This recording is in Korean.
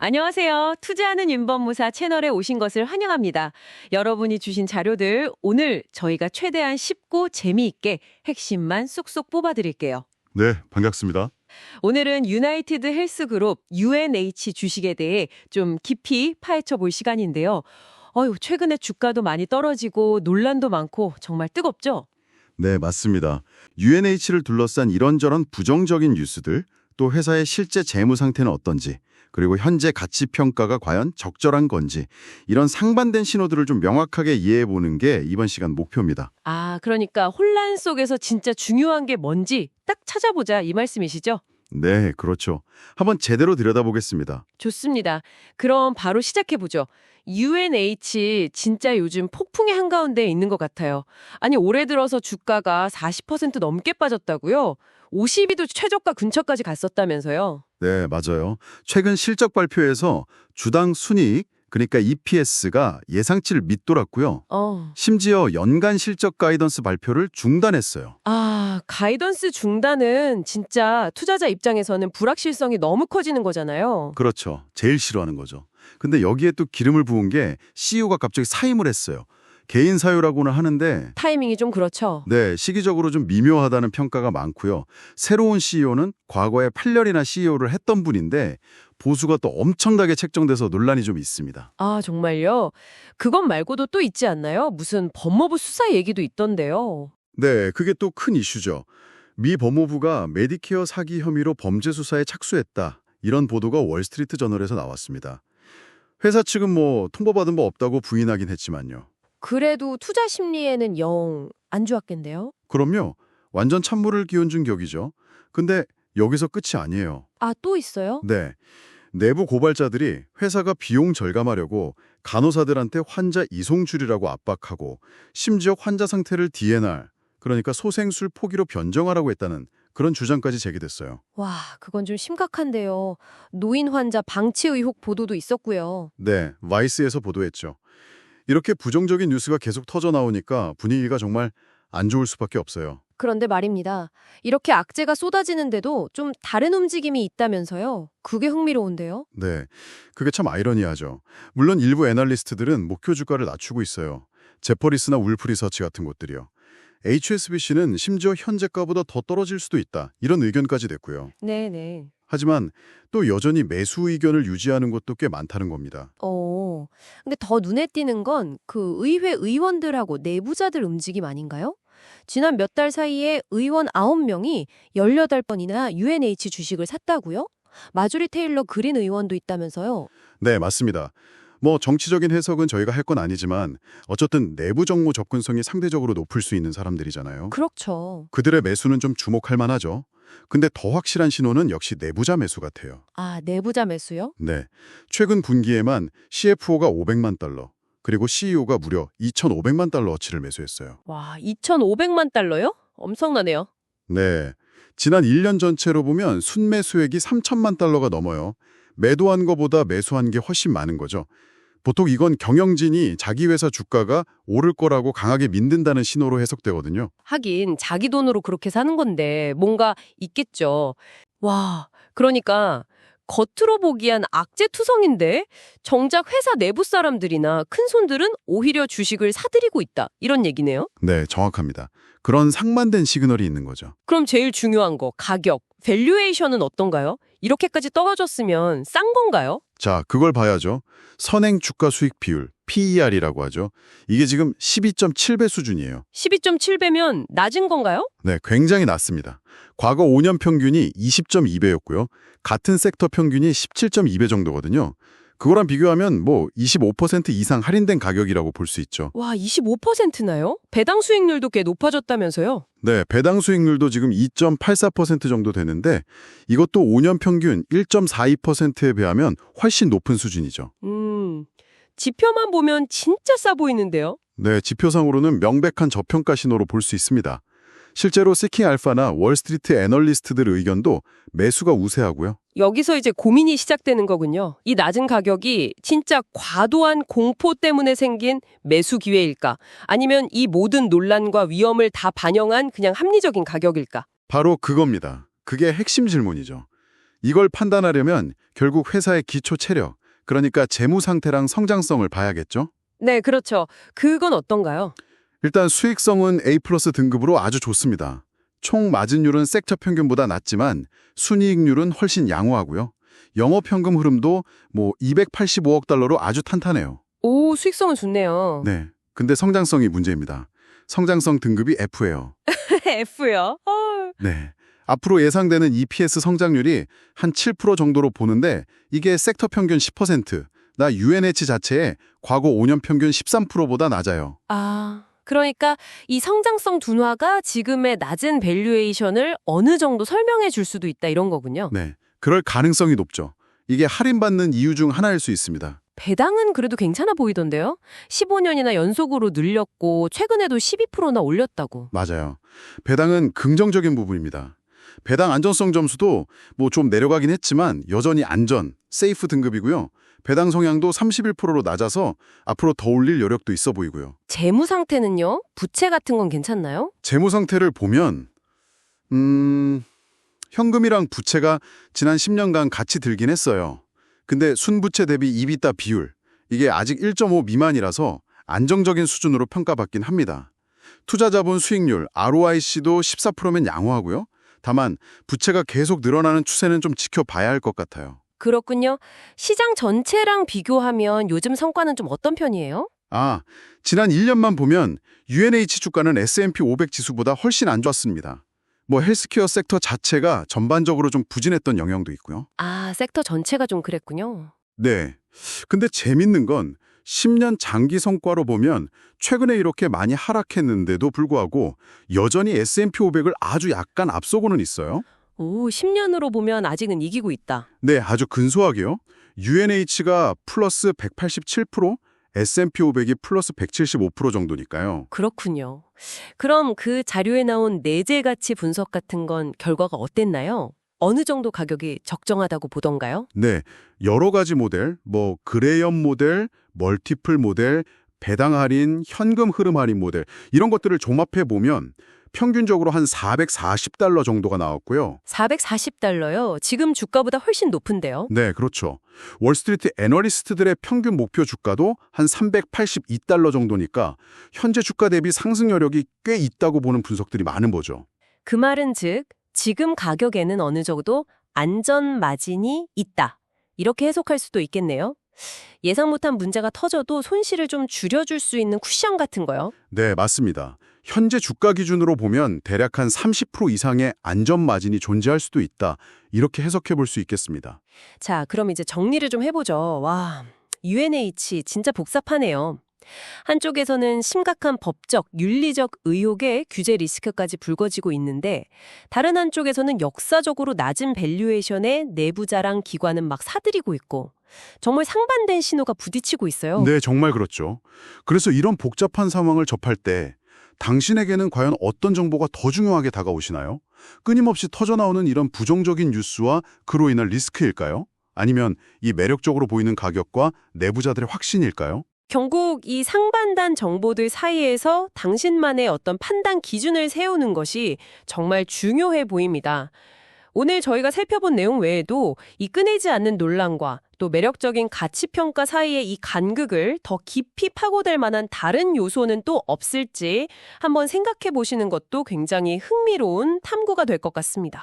안녕하세요. 투자하는 윤법무사 채널에 오신 것을 환영합니다. 여러분이 주신 자료들 오늘 저희가 최대한 쉽고 재미있게 핵심만 쏙쏙 뽑아드릴게요. 네, 반갑습니다. 오늘은 유나이티드 헬스그룹 UNH 주식에 대해 좀 깊이 파헤쳐 볼 시간인데요. 최근에 주가도 많이 떨어지고 논란도 많고 정말 뜨겁죠? 네, 맞습니다. UNH를 둘러싼 이런저런 부정적인 뉴스들, 또 회사의 실제 재무 상태는 어떤지, 그리고 현재 가치 평가가 과연 적절한 건지, 이런 상반된 신호들을 좀 명확하게 이해해 보는 게 이번 시간 목표입니다. 그러니까 혼란 속에서 진짜 중요한 게 뭔지 딱 찾아보자 이 말씀이시죠? 네, 그렇죠. 한번 제대로 들여다보겠습니다. 좋습니다. 그럼 바로 시작해보죠. UNH 진짜 요즘 폭풍의 한가운데 있는 것 같아요. 아니 올해 들어서 주가가 40% 넘게 빠졌다고요? 50위도 최저가 근처까지 갔었다면서요? 네, 맞아요. 최근 실적 발표에서 주당 순이익, 그러니까 EPS가 예상치를 밑돌았고요. 심지어 연간 실적 가이던스 발표를 중단했어요. 가이던스 중단은 진짜 투자자 입장에서는 불확실성이 너무 커지는 거잖아요. 그렇죠. 제일 싫어하는 거죠. 근데 여기에 또 기름을 부은 게 CEO가 갑자기 사임을 했어요. 개인 사유라고는 하는데 타이밍이 좀 그렇죠. 네, 시기적으로 좀 미묘하다는 평가가 많고요. 새로운 CEO는 과거에 8년이나 CEO를 했던 분인데 보수가 또 엄청나게 책정돼서 논란이 좀 있습니다. 정말요? 그것 말고도 또 있지 않나요? 무슨 법무부 수사 얘기도 있던데요. 네, 그게 또 큰 이슈죠. 미 법무부가 메디케어 사기 혐의로 범죄 수사에 착수했다. 이런 보도가 월스트리트 저널에서 나왔습니다. 회사 측은 통보받은 바 없다고 부인하긴 했지만요. 그래도 투자 심리에는 영 안 좋았겠네요. 그럼요. 완전 찬물을 끼얹은 격이죠. 근데 여기서 끝이 아니에요. 또 있어요? 네. 내부 고발자들이 회사가 비용 절감하려고 간호사들한테 환자 이송줄이라고 압박하고 심지어 환자 상태를 DNR, 그러니까 소생술 포기로 변정하라고 했다는 그런 주장까지 제기됐어요. 와, 그건 좀 심각한데요. 노인 환자 방치 의혹 보도도 있었고요. 네, 와이스에서 보도했죠. 이렇게 부정적인 뉴스가 계속 터져 나오니까 분위기가 정말 안 좋을 수밖에 없어요. 그런데 말입니다. 이렇게 악재가 쏟아지는데도 좀 다른 움직임이 있다면서요? 그게 흥미로운데요? 네, 그게 참 아이러니하죠. 물론 일부 애널리스트들은 목표 주가를 낮추고 있어요. 제퍼리스나 울프 리서치 같은 곳들이요. HSBC는 심지어 현재가보다 더 떨어질 수도 있다. 이런 의견까지 냈고요. 네네. 하지만 또 여전히 매수 의견을 유지하는 것도 꽤 많다는 겁니다. 근데 더 눈에 띄는 건 그 의회 의원들하고 내부자들 움직임 아닌가요? 지난 몇 달 사이에 의원 9명이 18번이나 UNH 주식을 샀다고요? 마조리 테일러 그린 의원도 있다면서요? 네, 맞습니다. 정치적인 해석은 저희가 할 건 아니지만 어쨌든 내부 정보 접근성이 상대적으로 높을 수 있는 사람들이잖아요. 그렇죠. 그들의 매수는 좀 주목할 만하죠. 근데 더 확실한 신호는 역시 내부자 매수 같아요. 내부자 매수요? 네, 최근 분기에만 CFO가 500만 달러, 그리고 CEO가 무려 2,500만 달러 어치를 매수했어요. 와, 2,500만 달러요? 엄청나네요. 네, 지난 1년 전체로 보면 순매수액이 3천만 달러가 넘어요. 매도한 거보다 매수한 게 훨씬 많은 거죠. 보통 이건 경영진이 자기 회사 주가가 오를 거라고 강하게 믿는다는 신호로 해석되거든요. 하긴 자기 돈으로 그렇게 사는 건데 뭔가 있겠죠. 와, 그러니까 겉으로 보기엔 악재투성인데 정작 회사 내부 사람들이나 큰손들은 오히려 주식을 사들이고 있다. 이런 얘기네요. 네, 정확합니다. 그런 상반된 시그널이 있는 거죠. 그럼 제일 중요한 거 가격, 밸류에이션은 어떤가요? 이렇게까지 떨어졌으면 싼 건가요? 자, 그걸 봐야죠. 선행 주가 수익 비율, PER이라고 하죠. 이게 지금 12.7배 수준이에요. 12.7배면 낮은 건가요? 네, 굉장히 낮습니다. 과거 5년 평균이 20.2배였고요. 같은 섹터 평균이 17.2배 정도거든요. 그거랑 비교하면 25% 이상 할인된 가격이라고 볼 수 있죠. 와, 25%나요? 배당 수익률도 꽤 높아졌다면서요? 네, 배당 수익률도 지금 2.84% 정도 되는데 이것도 5년 평균 1.42%에 비하면 훨씬 높은 수준이죠. 지표만 보면 진짜 싸 보이는데요? 네, 지표상으로는 명백한 저평가 신호로 볼 수 있습니다. 실제로 세킹알파나 월스트리트 애널리스트들 의견도 매수가 우세하고요. 여기서 이제 고민이 시작되는 거군요. 이 낮은 가격이 진짜 과도한 공포 때문에 생긴 매수 기회일까? 아니면 이 모든 논란과 위험을 다 반영한 그냥 합리적인 가격일까? 바로 그겁니다. 그게 핵심 질문이죠. 이걸 판단하려면 결국 회사의 기초 체력, 그러니까 재무 상태랑 성장성을 봐야겠죠? 네, 그렇죠. 그건 어떤가요? 일단 수익성은 A+ 등급으로 아주 좋습니다. 총 마진율은 섹터 평균보다 낮지만 순이익률은 훨씬 양호하고요. 영업현금 흐름도 285억 달러로 아주 탄탄해요. 오, 수익성은 좋네요. 네. 근데 성장성이 문제입니다. 성장성 등급이 F예요. F요? 네. 앞으로 예상되는 EPS 성장률이 한 7% 정도로 보는데 이게 섹터 평균 10%, 나 UNH 자체의 과거 5년 평균 13%보다 낮아요. 그러니까 이 성장성 둔화가 지금의 낮은 밸류에이션을 어느 정도 설명해 줄 수도 있다 이런 거군요. 네. 그럴 가능성이 높죠. 이게 할인받는 이유 중 하나일 수 있습니다. 배당은 그래도 괜찮아 보이던데요? 15년이나 연속으로 늘렸고 최근에도 12%나 올렸다고. 맞아요. 배당은 긍정적인 부분입니다. 배당 안전성 점수도 좀 내려가긴 했지만 여전히 안전, 세이프 등급이고요. 배당 성향도 31%로 낮아서 앞으로 더 올릴 여력도 있어 보이고요. 재무 상태는요? 부채 같은 건 괜찮나요? 재무 상태를 보면 현금이랑 부채가 지난 10년간 같이 들긴 했어요. 근데 순부채 대비 EBITDA 비율, 이게 아직 1.5 미만이라서 안정적인 수준으로 평가받긴 합니다. 투자자본 수익률, ROIC도 14%면 양호하고요. 다만 부채가 계속 늘어나는 추세는 좀 지켜봐야 할 것 같아요. 그렇군요. 시장 전체랑 비교하면 요즘 성과는 좀 어떤 편이에요? 지난 1년만 보면 UNH 주가는 S&P 500 지수보다 훨씬 안 좋았습니다. 헬스케어 섹터 자체가 전반적으로 좀 부진했던 영향도 있고요. 섹터 전체가 좀 그랬군요. 네. 근데 재밌는 건 10년 장기 성과로 보면 최근에 이렇게 많이 하락했는데도 불구하고 여전히 S&P 500을 아주 약간 앞서고는 있어요. 오, 10년으로 보면 아직은 이기고 있다. 네, 아주 근소하게요. UNH가 플러스 187%, S&P 500이 플러스 175% 정도니까요. 그렇군요. 그럼 그 자료에 나온 내재 가치 분석 같은 건 결과가 어땠나요? 어느 정도 가격이 적정하다고 보던가요? 네, 여러 가지 모델, 그레이엄 모델, 멀티플 모델, 배당 할인, 현금 흐름 할인 모델 이런 것들을 종합해 보면 평균적으로 한 440달러 정도가 나왔고요. 440달러요? 지금 주가보다 훨씬 높은데요? 네, 그렇죠. 월스트리트 애널리스트들의 평균 목표 주가도 한 382달러 정도니까 현재 주가 대비 상승 여력이 꽤 있다고 보는 분석들이 많은 거죠. 그 말은 즉 지금 가격에는 어느 정도 안전 마진이 있다. 이렇게 해석할 수도 있겠네요. 예상 못한 문제가 터져도 손실을 좀 줄여줄 수 있는 쿠션 같은 거요. 네, 맞습니다. 현재 주가 기준으로 보면 대략 한 30% 이상의 안전 마진이 존재할 수도 있다. 이렇게 해석해 볼 수 있겠습니다. 자, 그럼 이제 정리를 좀 해보죠. 와, UNH 진짜 복잡하네요. 한쪽에서는 심각한 법적, 윤리적 의혹에 규제 리스크까지 불거지고 있는데 다른 한쪽에서는 역사적으로 낮은 밸류에이션에 내부 자랑 기관은 막 사들이고 있고 정말 상반된 신호가 부딪히고 있어요. 네, 정말 그렇죠. 그래서 이런 복잡한 상황을 접할 때 당신에게는 과연 어떤 정보가 더 중요하게 다가오시나요? 끊임없이 터져나오는 이런 부정적인 뉴스와 그로 인한 리스크일까요? 아니면 이 매력적으로 보이는 가격과 내부자들의 확신일까요? 결국 이 상반단 정보들 사이에서 당신만의 어떤 판단 기준을 세우는 것이 정말 중요해 보입니다. 오늘 저희가 살펴본 내용 외에도 이 끊이지 않는 논란과 또 매력적인 가치평가 사이의 이 간극을 더 깊이 파고들 만한 다른 요소는 또 없을지 한번 생각해 보시는 것도 굉장히 흥미로운 탐구가 될 것 같습니다.